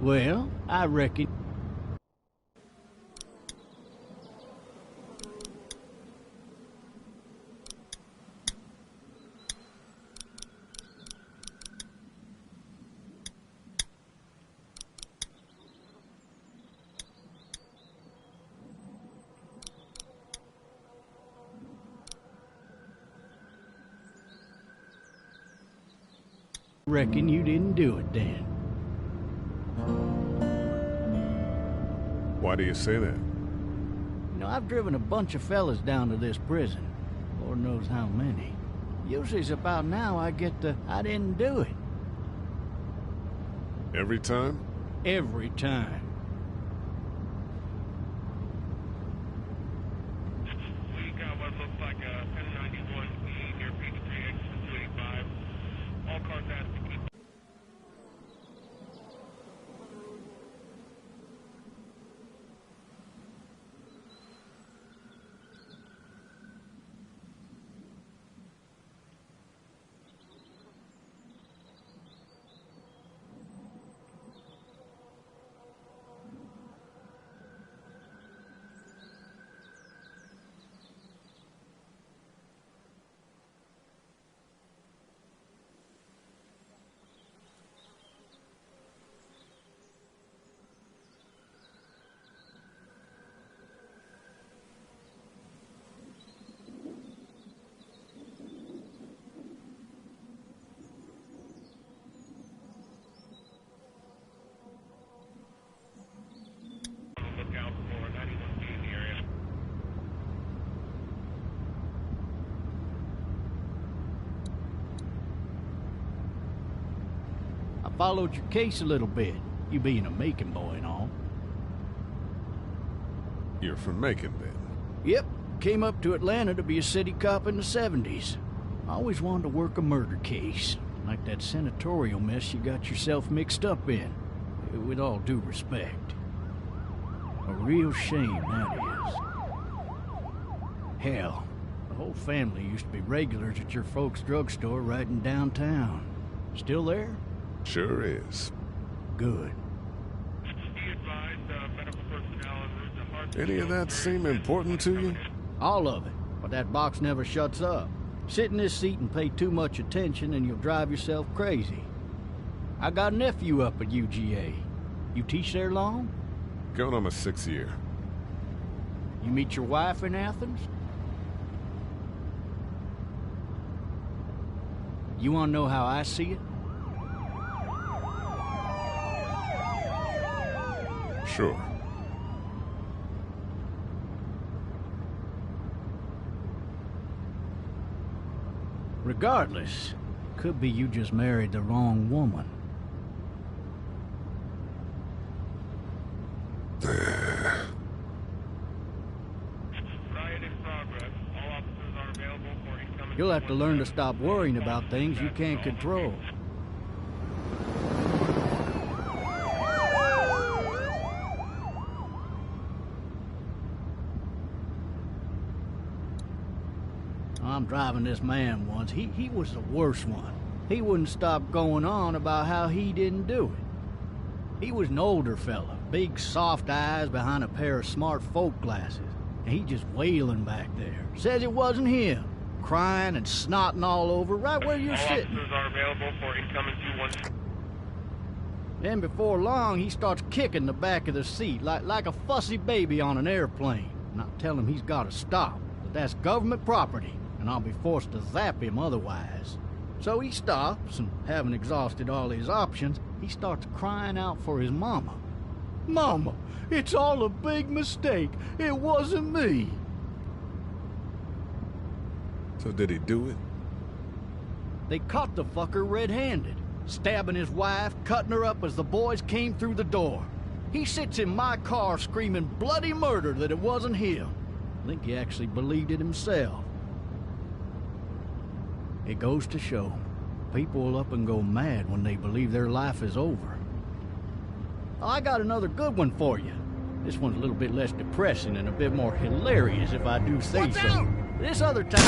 Well, I reckon... Reckon you didn't do it then. Why do you say that? You know, I've driven a bunch of fellas down to this prison. Lord knows how many. Usually it's about now I get the, I didn't do it. Every time? Every time. We got what looks like a 1091 near P3 exit 285. All cars asked to keep... Look out for 91B in the area. I followed your case a little bit, you being a Macon boy and all. You're from Macon, then? Yep, came up to Atlanta to be a city cop in the 70s. I always wanted to work a murder case, like that senatorial mess you got yourself mixed up in, with all due respect. A real shame, that is. Hell, the whole family used to be regulars at your folks' drugstore right in downtown. Still there? Sure is. Good. Be advised, medical personnel en route to Hartford. Any of that seem important to you? All of it, but that box never shuts up. Sit in this seat and pay too much attention and you'll drive yourself crazy. I got a nephew up at UGA. You teach there long? Going on my 6th year. You meet your wife in Athens? You want to know how I see it? Sure. Regardless, could be you just married the wrong woman. Riot in progress. All officers are available for incoming... You'll have to learn to stop worrying about things you can't control. I'm driving this man once. He was the worst one. He wouldn't stop going on about how he didn't do it. He was an older fella, big soft eyes behind a pair of smart folk glasses. And he just wailing back there. Says it wasn't him. Crying and snotting all over right where you're sitting. All officers are available for incoming 2-1. Then before long, he starts kicking the back of the seat like a fussy baby on an airplane. And I tell him he's got to stop, that that's government property, and I'll be forced to zap him otherwise. So he stops, and having exhausted all his options, he starts crying out for his mama. Mama, it's all a big mistake. It wasn't me. So did he do it? They caught the fucker red-handed, stabbing his wife, cutting her up as the boys came through the door. He sits in my car screaming bloody murder that it wasn't him. I think he actually believed it himself. It goes to show, people will up and go mad when they believe their life is over. Oh, I got another good one for you. This one's a little bit less depressing and a bit more hilarious, if I do say so. Out! This other time...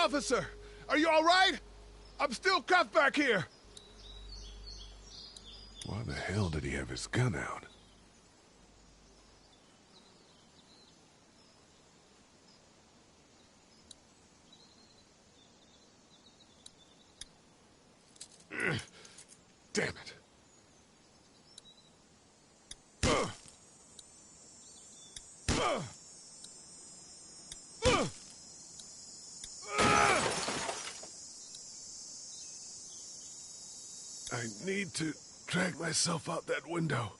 Officer, are you all right? I'm still cuffed back here. Why the hell did he have his gun out? Damn it. I need to drag myself out that window.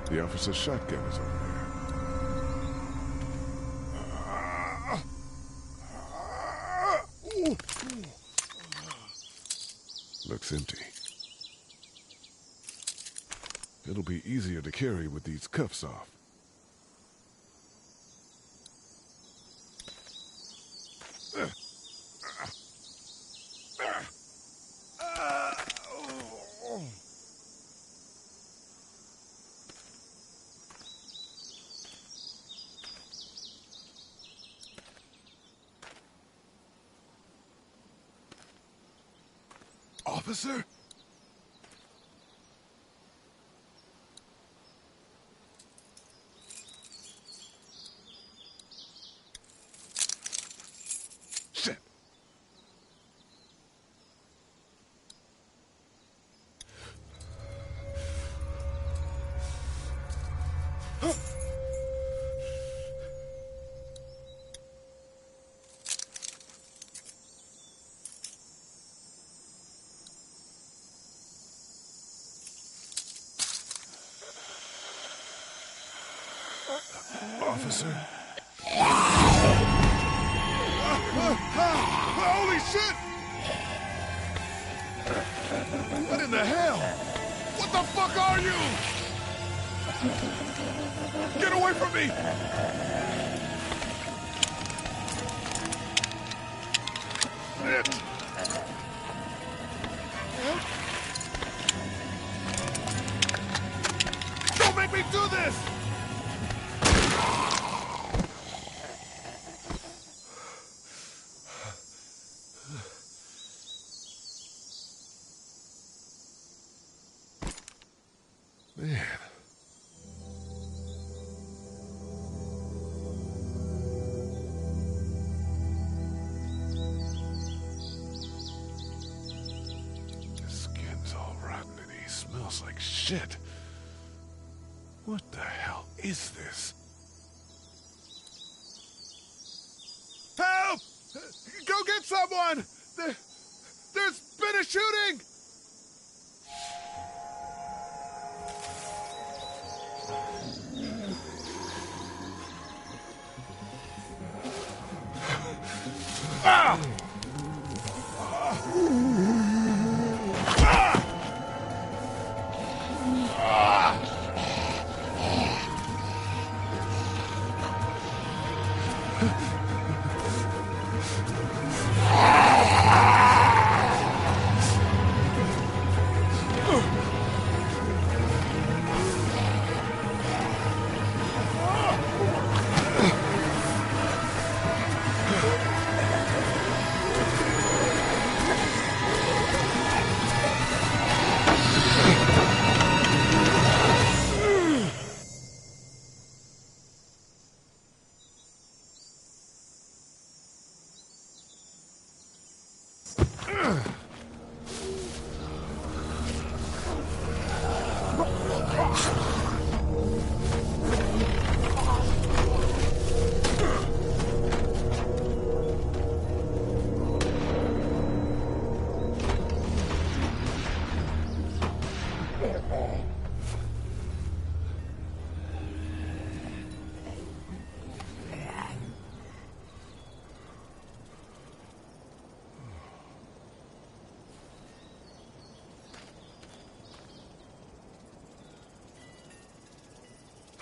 The officer's shotgun is over there. Looks empty. It'll be easier to carry with these cuffs off. Officer? Shit. Officer? Holy shit! What in the hell? What the fuck are you? Get away from me! Shit! Don't make me do this! Man. His skin's all rotten and he smells like shit. What the hell is this? Help! Go get someone! There's been a shooting! Ah!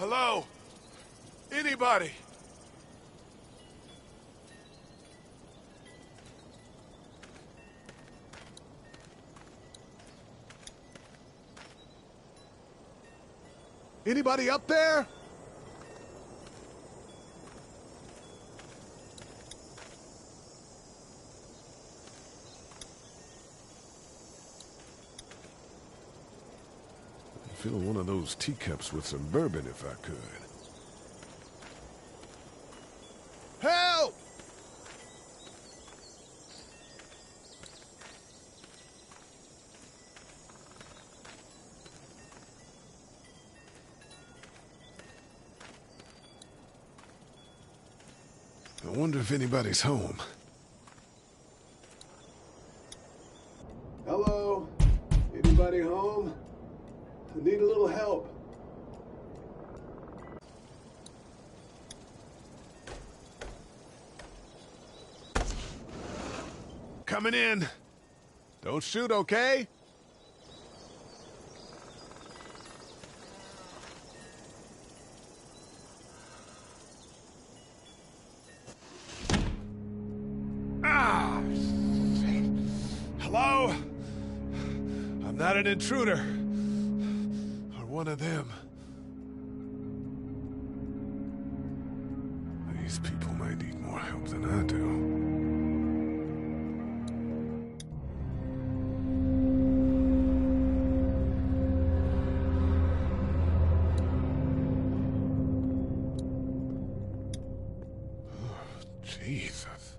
Hello? Anybody? Anybody up there? I'd fill one of those teacups with some bourbon if I could. Help! I wonder if anybody's home. Hello? Anybody home? I need a little help. Coming in. Don't shoot, okay? Ah! Hello? I'm not an intruder. Or one of them. These people might need more help than I do. Jesus.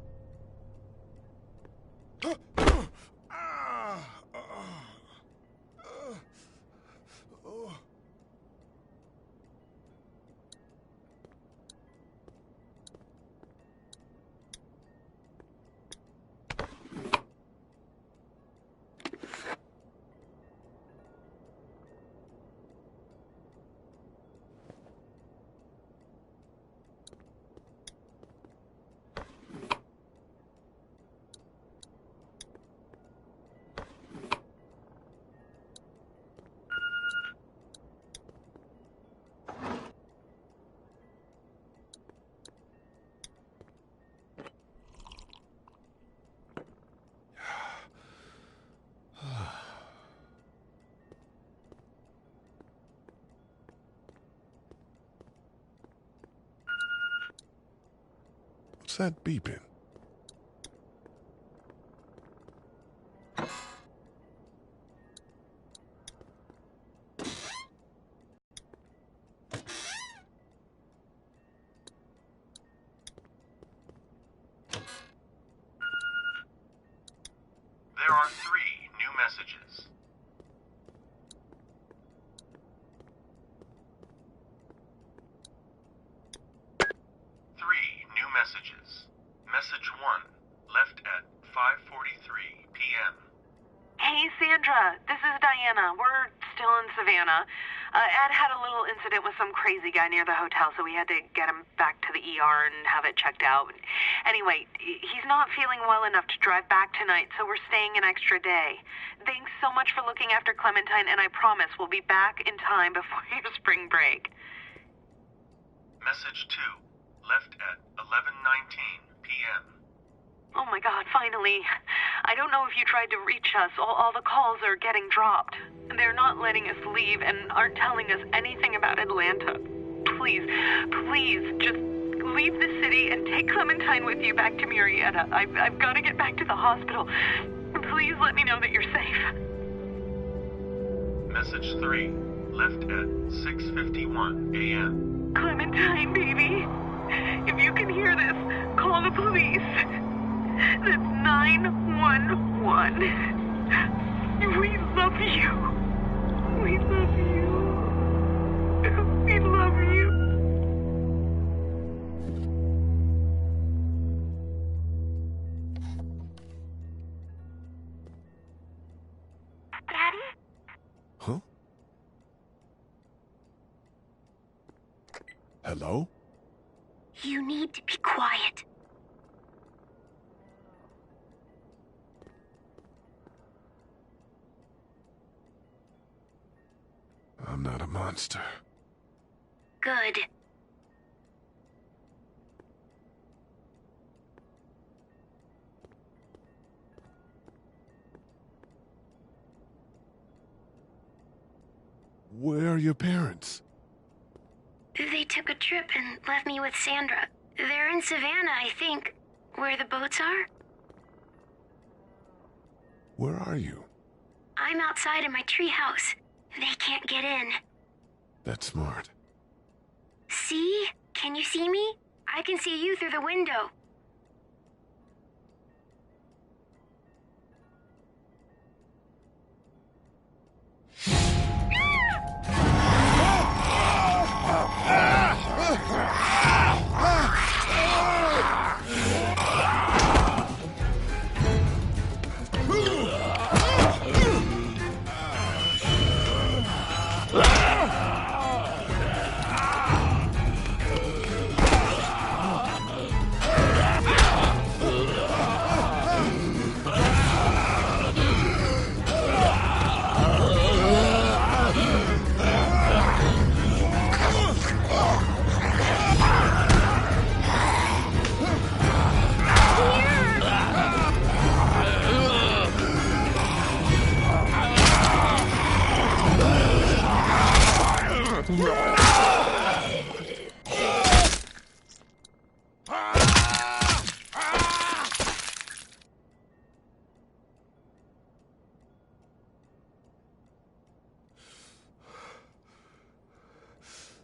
What's that beeping? There are 3 new messages. Message 1, left at 5:43 p.m. Hey, Sandra. This is Diana. We're still in Savannah. Ed had a little incident with some crazy guy near the hotel, so we had to get him back to the ER and have it checked out. Anyway, he's not feeling well enough to drive back tonight, so we're staying an extra day. Thanks so much for looking after Clementine, and I promise we'll be back in time before your spring break. Message 2, left at 11:19 p.m. Oh my God, finally. I don't know if you tried to reach us. All the calls are getting dropped. They're not letting us leave and aren't telling us anything about Atlanta. Please, just leave the city and take Clementine with you back to Murrieta. I've got to get back to the hospital. Please let me know that you're safe. Message 3, left at 6:51 a.m. Clementine, baby. If you can hear this, call the police. That's 911. We love you. We love you. We love you. Daddy? Huh? Hello? You need to be quiet. I'm not a monster. Good. Where are your parents? They took a trip and left me with Sandra. They're in Savannah, I think. Where the boats are? Where are you? I'm outside in my treehouse. They can't get in. That's smart. See? Can you see me? I can see you through the window.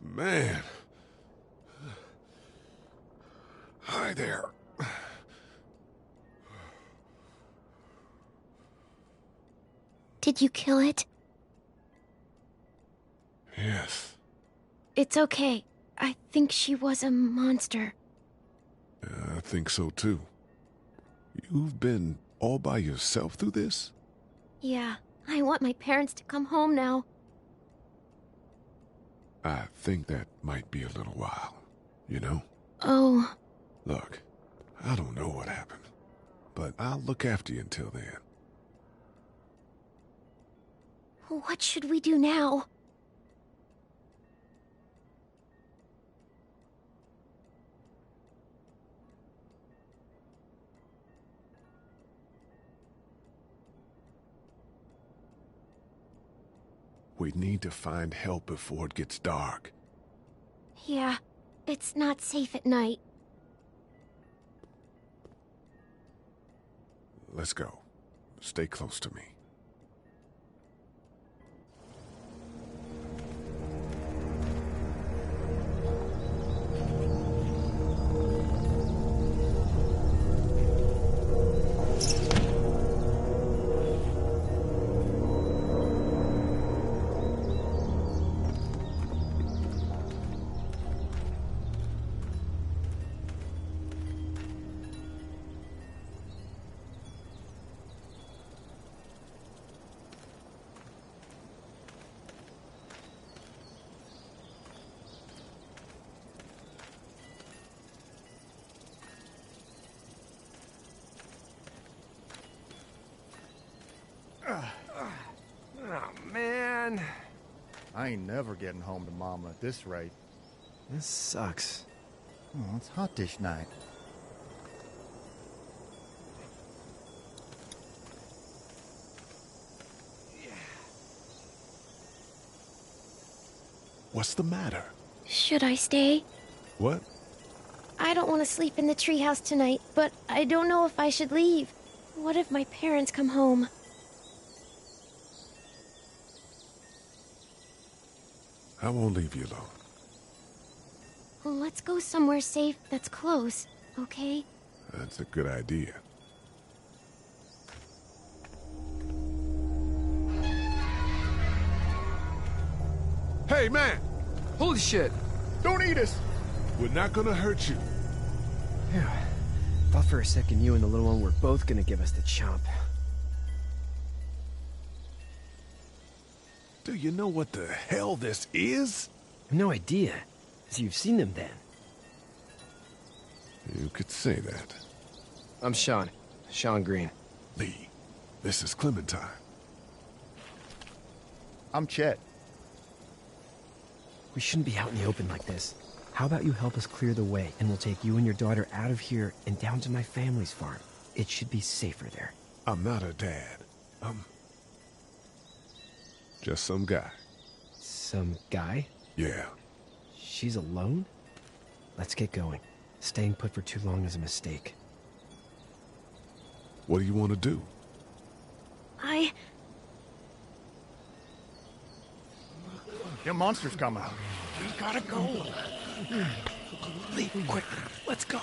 Man. Hi there. Did you kill it? Yes. It's okay. I think she was a monster. I think so too. You've been all by yourself through this? Yeah, I want my parents to come home now. I think that might be a little while, you know? Oh. Look, I don't know what happened, but I'll look after you until then. What should we do now? We need to find help before it gets dark. Yeah, it's not safe at night. Let's go. Stay close to me. Oh, man. I ain't never getting home to Mama at this rate. This sucks. Oh, it's hot this night. What's the matter? Should I stay? What? I don't want to sleep in the treehouse tonight, but I don't know if I should leave. What if my parents come home? I won't leave you alone. Let's go somewhere safe that's close, okay? That's a good idea. Hey, man! Holy shit! Don't eat us! We're not gonna hurt you. Phew. Thought for a second you and the little one were both gonna give us the chomp. Do you know what the hell this is? No idea. So you've seen them then? You could say that. I'm Sean. Sean Green. Lee, this is Clementine. I'm Chet. We shouldn't be out in the open like this. How about you help us clear the way, and we'll take you and your daughter out of here and down to my family's farm. It should be safer there. I'm not her dad. I'm just some guy. Some guy? Yeah. She's alone? Let's get going. Staying put for too long is a mistake. What do you want to do? Them monsters coming. We gotta go. Lee, quick, let's go.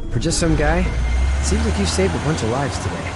For just some guy, seems like you saved a bunch of lives today.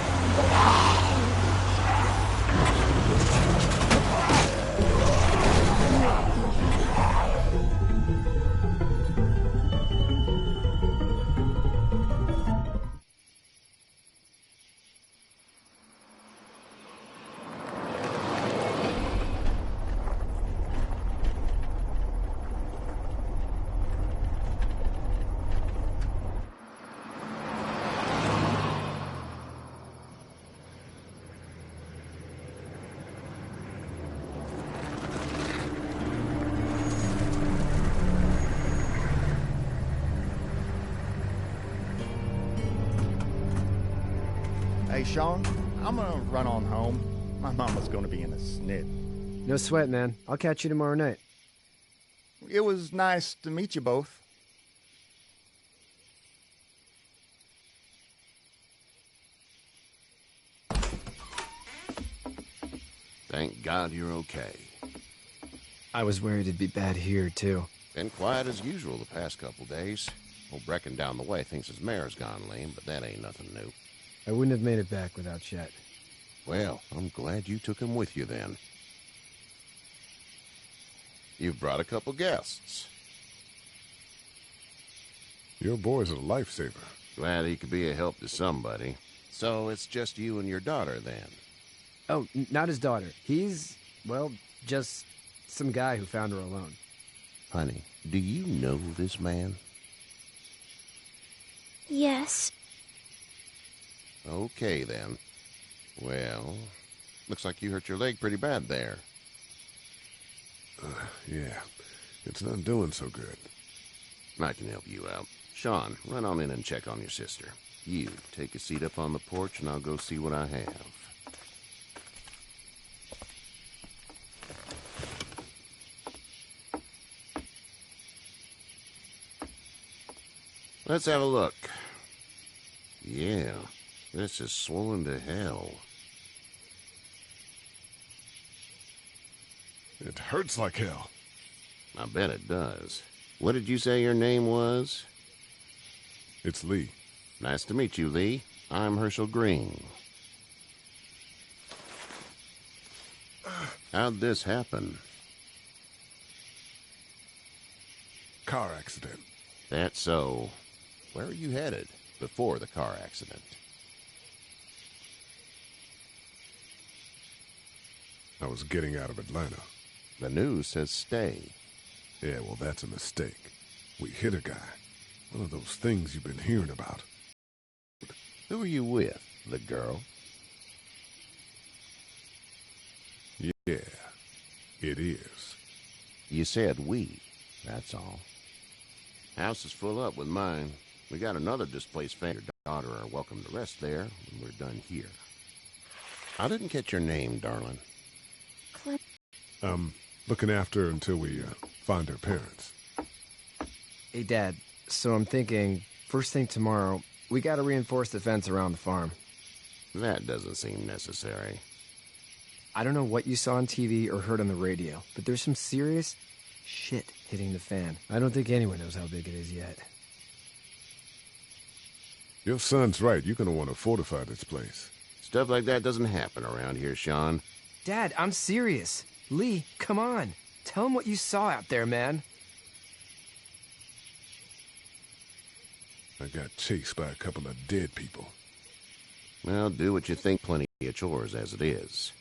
Hey, Sean, I'm gonna run on home. My mama's gonna be in a snit. No sweat, man. I'll catch you tomorrow night. It was nice to meet you both. Thank God you're okay. I was worried it'd be bad here, too. Been quiet as usual the past couple days. Old Brecken down the way thinks his mare's gone lame, but that ain't nothing new. I wouldn't have made it back without Chet. Well, I'm glad you took him with you then. You've brought a couple guests. Your boy's a lifesaver. Glad he could be a help to somebody. So it's just you and your daughter then? Oh, not his daughter. He's, well, just some guy who found her alone. Honey, do you know this man? Yes. Okay, then. Well, looks like you hurt your leg pretty bad there. Yeah, it's not doing so good. I can help you out. Sean, run on in and check on your sister. You, take a seat up on the porch and I'll go see what I have. Let's have a look. Yeah, this is swollen to hell. It hurts like hell. I bet it does. What did you say your name was? It's Lee. Nice to meet you, Lee. I'm Herschel Green. How'd this happen? Car accident. That's so. Where are you headed before the car accident? I was getting out of Atlanta. The news says stay. Yeah, well, that's a mistake. We hit a guy. One of those things you've been hearing about. Who are you with? The girl? Yeah, it is. You said we. That's all. House is full up with mine. We got another displaced family. Your daughter are welcome to rest there when we're done here. I didn't catch your name, darling. Looking after her until we find her parents. Hey, Dad, so I'm thinking, first thing tomorrow, we gotta reinforce the fence around the farm. That doesn't seem necessary. I don't know what you saw on TV or heard on the radio, but there's some serious shit hitting the fan. I don't think anyone knows how big it is yet. Your son's right. You're gonna want to fortify this place. Stuff like that doesn't happen around here, Sean. Dad, I'm serious. Lee, come on. Tell him what you saw out there, man. I got chased by a couple of dead people. Well, do what you think. Plenty of chores as it is.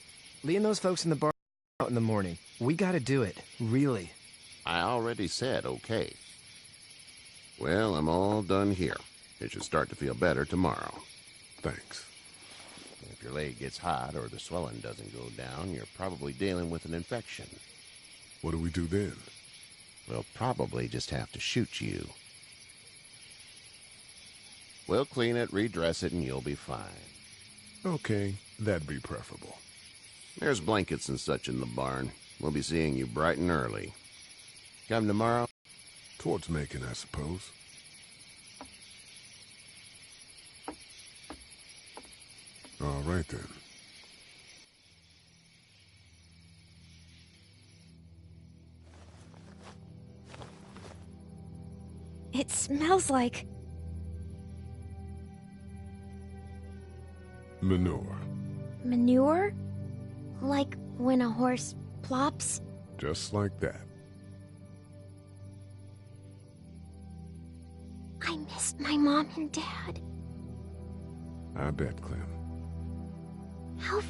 Lee and those folks in the bar out in the morning. We gotta do it. Really. I already said okay. Well, I'm all done here. It should start to feel better tomorrow. Thanks. If your leg gets hot or the swelling doesn't go down, you're probably dealing with an infection. What do we do then? We'll probably just have to shoot you. We'll clean it, redress it, and you'll be fine. Okay, that'd be preferable. There's blankets and such in the barn. We'll be seeing you bright and early. Come tomorrow? Towards making, I suppose. All right, then. It smells like... Manure. manure? Like when a horse plops? Just like that. I miss my mom and dad. I bet, Clem. How